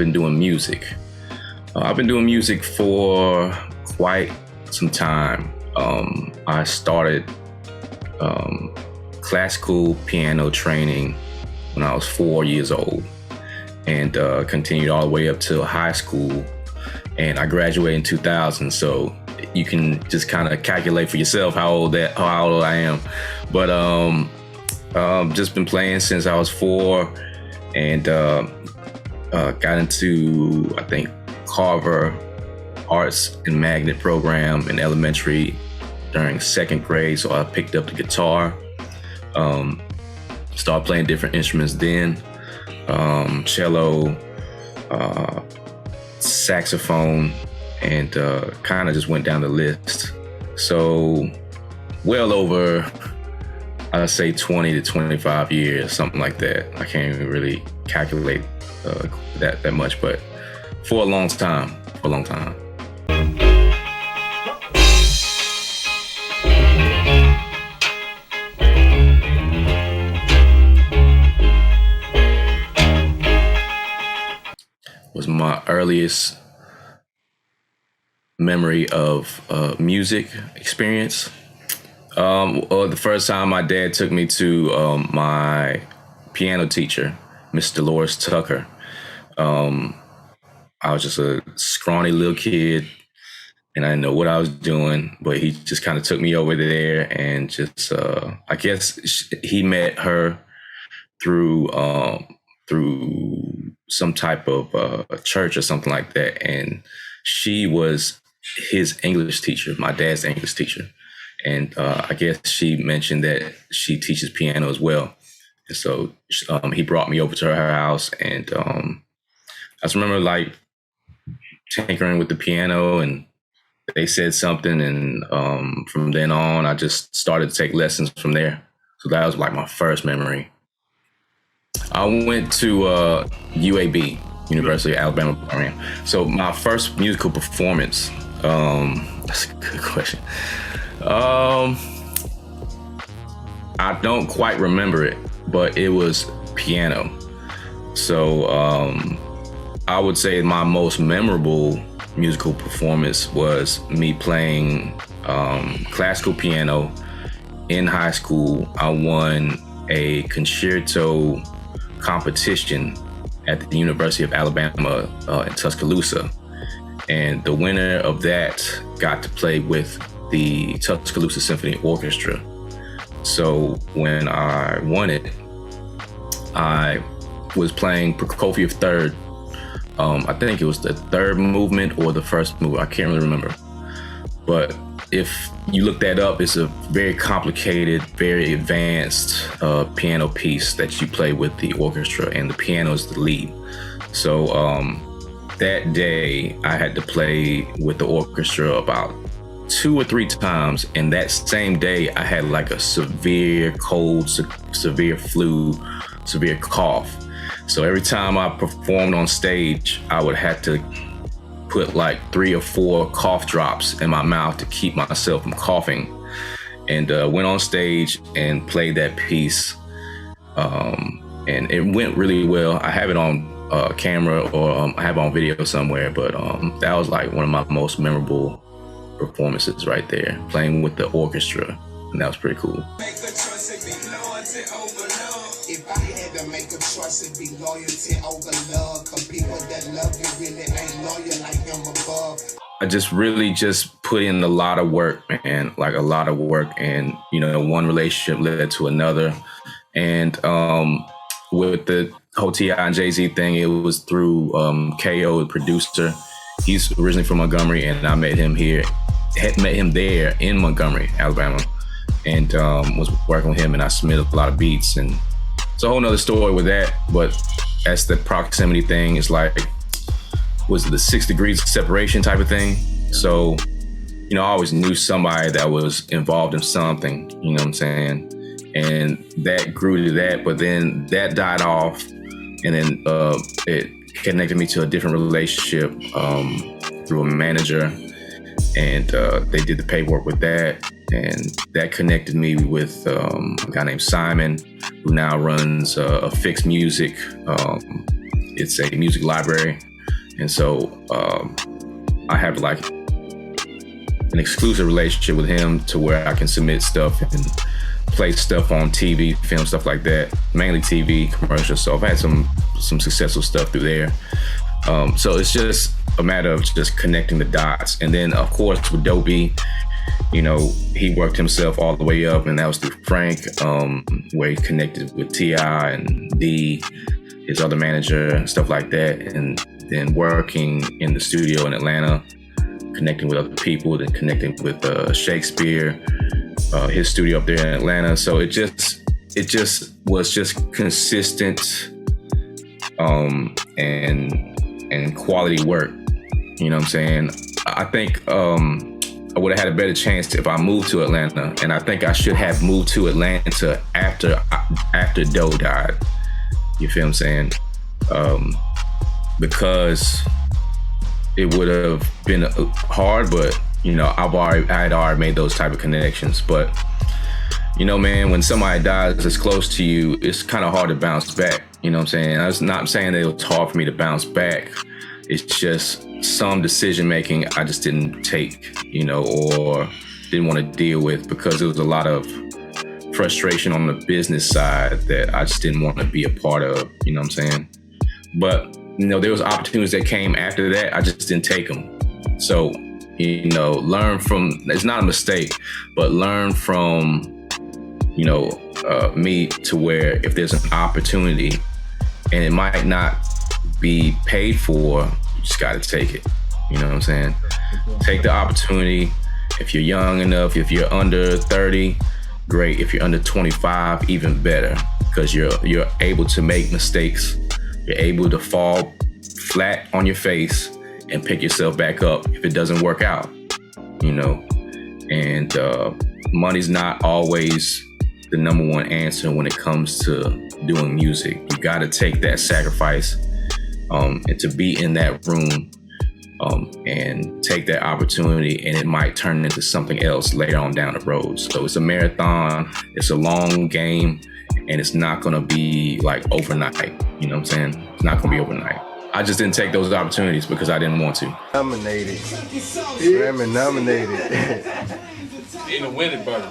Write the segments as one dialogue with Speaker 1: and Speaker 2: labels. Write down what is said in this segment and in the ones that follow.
Speaker 1: been doing music? I've been doing music for quite some time. I started classical piano training when I was 4 years old, and continued all the way up to high school. And I graduated in 2000, so you can just kind of calculate for yourself how old I am. But just been playing since I was 4, and got into, I think, Carver Arts and Magnet program in elementary during 2nd grade. So I picked up the guitar, started playing different instruments then, cello, saxophone, and kind of just went down the list. So well over, I'd say 20 to 25 years, something like that. I can't even really calculate that much, but for a long time. Was my earliest memory of music experience. The first time my dad took me to my piano teacher, Miss Dolores Tucker. I was just a scrawny little kid, and I didn't know what I was doing, but he just kind of took me over there, and just, I guess he met her through some type of a church or something like that. And she was his English teacher, my dad's English teacher. And I guess she mentioned that she teaches piano as well. And so he brought me over to her house, and I just remember like tinkering with the piano, and they said something, and from then on, I just started to take lessons from there. So that was like my first memory. I went to UAB, University of Alabama, Birmingham. So my first musical performance, that's a good question. I don't quite remember it, but it was piano. So I would say my most memorable musical performance was me playing classical piano in high school. I won a concerto competition at the University of Alabama in Tuscaloosa. And the winner of that got to play with the Tuscaloosa Symphony Orchestra. So when I won it, I was playing Prokofiev Third. I think it was the third movement or the first movement. I can't really remember. But if you look that up, it's a very complicated, very advanced piano piece that you play with the orchestra, and the piano is the lead. So that day I had to play with the orchestra about 2 or 3 times. And that same day I had like a severe cold, severe flu, severe cough. So every time I performed on stage, I would have to put like 3 or 4 cough drops in my mouth to keep myself from coughing. And went on stage and played that piece. And it went really well. I have it on camera, or I have it on video somewhere, but that was like one of my most memorable performances right there, playing with the orchestra. And that was pretty cool.
Speaker 2: If I had to make a choice, it'd be loyalty over love. Cause people that love you really ain't loyal like him above.
Speaker 1: I just really just put in a lot of work, man, like a lot of work. And, one relationship led to another. And with the whole T.I. and Jay-Z thing, it was through K.O., the producer. He's originally from Montgomery, and I met him there in Montgomery, Alabama, and was working with him, and I submitted a lot of beats. And it's a whole nother story with that, but that's the proximity thing. It's like, was it the 6 degrees of separation type of thing? So, I always knew somebody that was involved in something, you know what I'm saying? And that grew to that, but then that died off, and then it connected me to a different relationship through a manager, and they did the paperwork with that, and that connected me with a guy named Simon, who now runs a Fix Music. It's a music library And so I have like an exclusive relationship with him to where I can submit stuff and play stuff on TV, film stuff like that, mainly TV commercials. So I've had some successful stuff through there. So it's just a matter of just connecting the dots. And then of course with Doe-B, you know, he worked himself all the way up, and that was through Frank, where he connected with T.I. and D, his other manager, and stuff like that. And then working in the studio in Atlanta, connecting with other people, then connecting with Shakespeare, his studio up there in Atlanta. So it just was just consistent and quality work. You know what I'm saying? I think I would have had a better chance if I moved to Atlanta, and I think I should have moved to Atlanta after Doe died. You feel what I'm saying? Because it would have been hard, but you know, I had already made those type of connections. But you know, man, when somebody dies that's close to you, it's kind of hard to bounce back. You know what I'm saying? I was not saying that it was hard for me to bounce back. It's just some decision making I just didn't take, you know, or didn't want to deal with, because there was a lot of frustration on the business side that I just didn't want to be a part of. You know what I'm saying? But you know, there was opportunities that came after that. I just didn't take them. So, you know, learn from, it's not a mistake, but learn from, you know, me, to where if there's an opportunity and it might not be paid for, you just got to take it. You know what I'm saying? Take the opportunity. If you're young enough, if you're under 30, great. If you're under 25, even better, because you're able to make mistakes. You're able to fall flat on your face and pick yourself back up if it doesn't work out, you know. And money's not always the number one answer when it comes to doing music. You got to take that sacrifice and to be in that room and take that opportunity, and it might turn into something else later on down the road. So it's a marathon, it's a long game, and it's not gonna be like overnight. You know what I'm saying? It's not gonna be overnight. I just didn't take those opportunities because I didn't want to.
Speaker 3: Nominated. Grammy nominated.
Speaker 4: In the winning burger.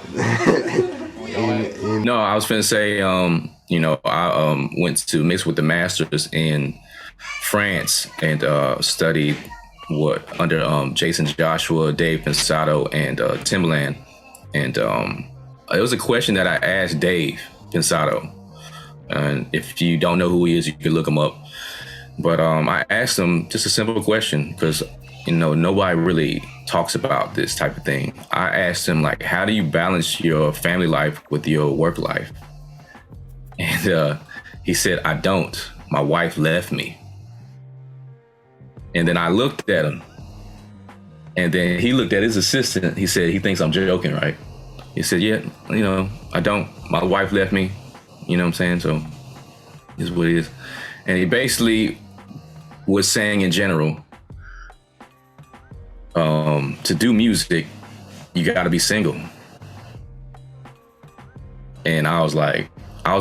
Speaker 1: No, I was finna say, you know, I went to mix with the masters in France and studied under Jason Joshua, Dave Pensato, and Timbaland. And it was a question that I asked Dave Pensato. And if you don't know who he is, you can look him up. But I asked him just a simple question, because, you know, nobody really talks about this type of thing. I asked him, like, how do you balance your family life with your work life? And he said, I don't. My wife left me. And then I looked at him. And then he looked at his assistant. He said, he thinks I'm joking, right? He said, yeah, you know, I don't. My wife left me. You know what I'm saying? So it's what it is. And he basically was saying in general, to do music, you got to be single. And I was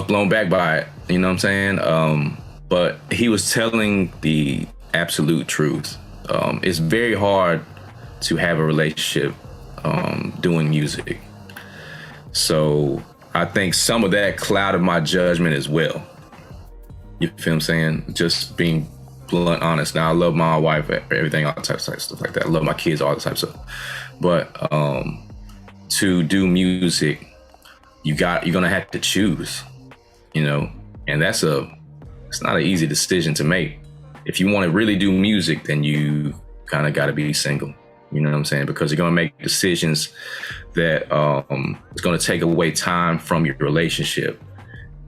Speaker 1: blown back by it. You know what I'm saying? But he was telling the absolute truth. It's very hard to have a relationship doing music. So I think some of that clouded my judgment as well. You feel what I'm saying? Just being blunt, honest. Now, I love my wife, everything, all types of stuff like that. I love my kids, all the types of stuff. But to do music, you're gonna have to choose, you know, and it's not an easy decision to make. If you want to really do music, then you kind of got to be single. You know what I'm saying? Because you're going to make decisions that it's going to take away time from your relationship,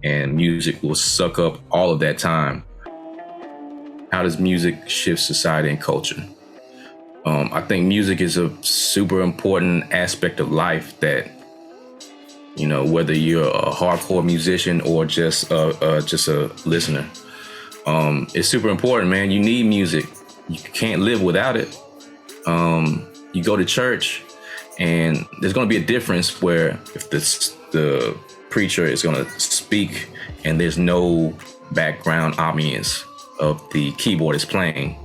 Speaker 1: and music will suck up all of that time. How does music shift society and culture? I think music is a super important aspect of life that, you know, whether you're a hardcore musician or just a listener, it's super important, man. You need music. You can't live without it. You go to church, and there's going to be a difference where if the preacher is going to speak and there's no background ambience of the keyboard is playing,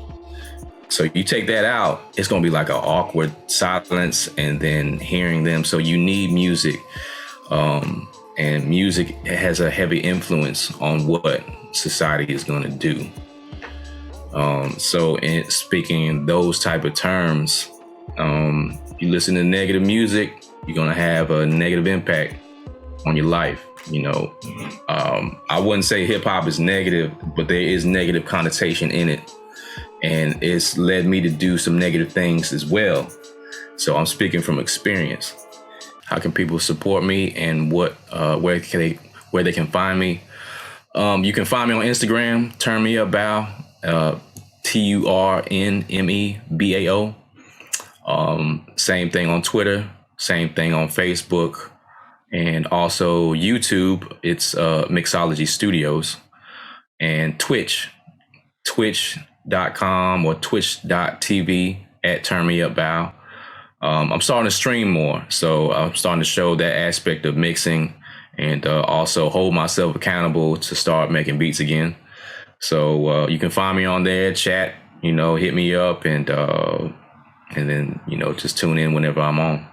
Speaker 1: So you take that out, it's going to be like an awkward silence and then hearing them. So you need music. And music has a heavy influence on what society is going to do. So in speaking in those type of terms, if you listen to negative music, you're going to have a negative impact on your life. You know, I wouldn't say hip hop is negative, but there is negative connotation in it. And it's led me to do some negative things as well. So I'm speaking from experience. How can people support me, and where they can find me? You can find me on Instagram, Turn Me Up Bao, TURNMEBAO. Same thing on Twitter, same thing on Facebook, and also YouTube. It's Mixology Studios, and twitch.com or twitch.tv at Turn Me Up Bao. I'm starting to stream more, so I'm starting to show that aspect of mixing, and also hold myself accountable to start making beats again. So you can find me on there, chat, hit me up, and then just tune in whenever I'm on.